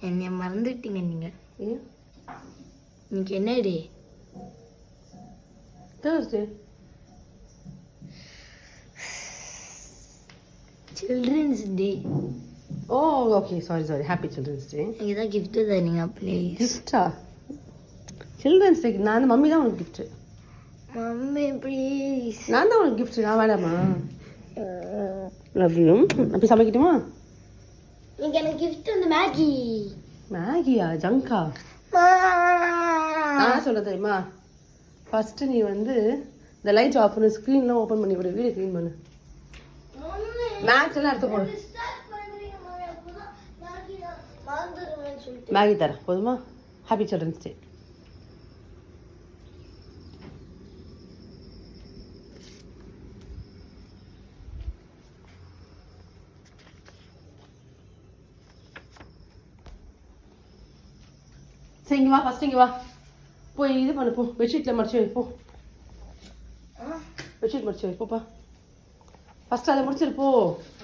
என்னை மறந்துட்டீங்க நீங்கள். ஏன் இன்னைக்கு என்ன day? Thursday. Children's day. Oh okay, sorry, happy children's day. நீங்கள் தான் கிஃப்ட்டு தரீங்க ப்ளீஸ். கிஃப்டா? சில்ட்ரன்ஸ் டேக்கு நான் மம்மி தான் உனக்கு கிஃப்ட்டு. Mummy please. நான் தான் உனக்கு கிஃப்ட். நான் வேணாமா? Love you. அப்படி சமைக்கட்டுமா? நீங்கள் எனக்கு கிஃப்ட் வந்து மேகி. மேகியா? ஜங்கா? நான் சொல்ல தெரியுமா? ஃபர்ஸ்ட் நீ வந்து இந்த லைட் ஆஃப் பண்ணு, ஸ்க்ரீன்லாம் ஓப்பன் பண்ணி விடு, வீடு க்ளீன் பண்ணு, மேட்ச் எல்லாம் எடுத்து போடு. மேகி தரேன் போதுமா? Happy children's day. சரி இங்கே வா, ஃபர்ஸ்ட் இங்கே வா, போய் இது பண்ணு, போ பெட்ஷீட்டில் மடிச்சு வை, போ பெட்ஷீட் மடிச்சு வை, போப்பா ஃபர்ஸ்ட் அதை முடிச்சிரு போ.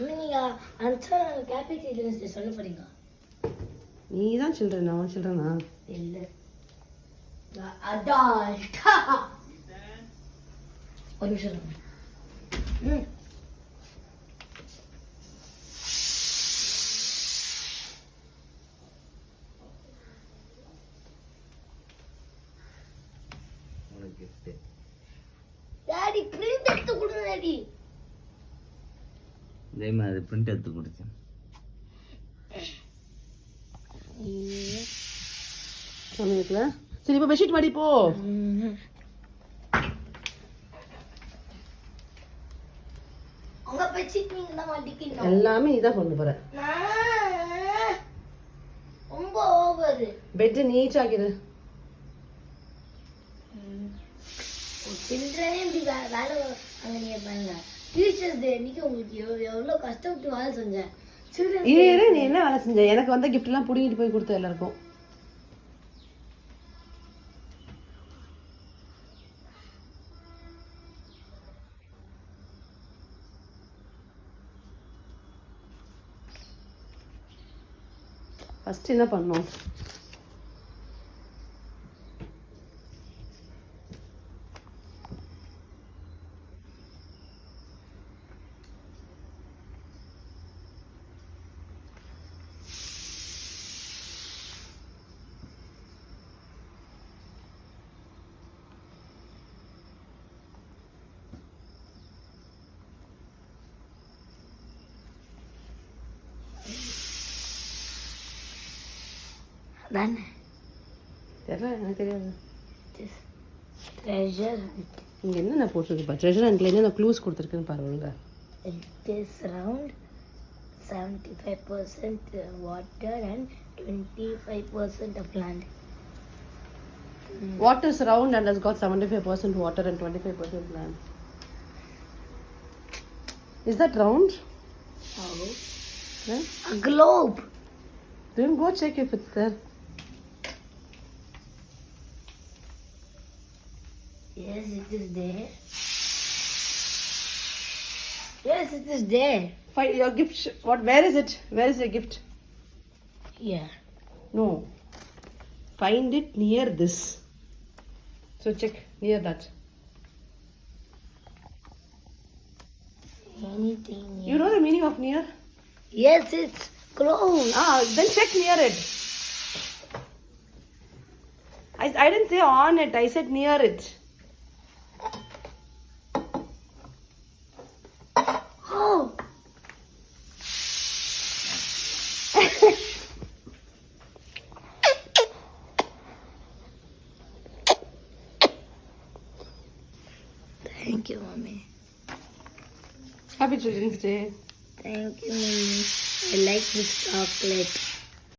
நீங்கள் அந்த ஹாப்பி சில்ட்ரன்ஸ் டே சொல்ல போறீங்க? நீ தான் சில்ட்ரன், அவன் சில்ட்ரனா? இல்லை, அடால்ட்டா. ஒரு நிமிஷம். டாடி பிரிண்ட் எடுத்து கொடுங்க டாடி. இதே மாதிரி பிரிண்ட் எடுத்து கொடுத்தேன். சரி இப்போ பெட்ஷீட் மாடி போ. உங்க பெட்ஷீட் நீங்க தான் மாட்டிக்கணும். எல்லாமே நீ தான் கொண்டு போற. ரொம்ப ஓவர். பெட் நீட் ஆக்கிடு. சில்ட்ரனே இப்படி வேலை அங்கே நீங்கள் பண்ணுங்க. டீச்சர்ஸ் டே அன்னைக்கு உங்களுக்கு எவ்வளோ கஷ்டப்பட்டு வேலை செஞ்சேன். சில்ட்ரன் ஏறு, நீ என்ன வேலை செஞ்ச? எனக்கு வந்த கிஃப்ட் எல்லாம் புடிங்கிட்டு போய் கொடுத்த எல்லாருக்கும். ஃபர்ஸ்ட் என்ன பண்ணோம்? தானே தெரியல, எனக்கு தெரியாது. ட்ரெஷர் இங்கே என்னென்ன போட்டிருக்குப்பா? ட்ரெஷர் ஹண்ட்ல என்னென்ன க்ளூஸ் கொடுத்துருக்குன்னு பாரு ஒழுங்கா. It is around 75% water and 25% of land. Water is round and has got 75% water and 25% land. Is that round? Oh. Yeah? A globe. Then go check if it's there. Yes, it is there. Yes, it is there. Find your gift. What? Where is it? Where is your gift? Yeah. No. Find it near this. So check near that. Anything. You know the meaning of near? Yes, it's close. Then check near it. I didn't say on it. I said near it. Oh. Thank you, Mommy. Happy Children's Day. Thank you, Mommy. I like this chocolate.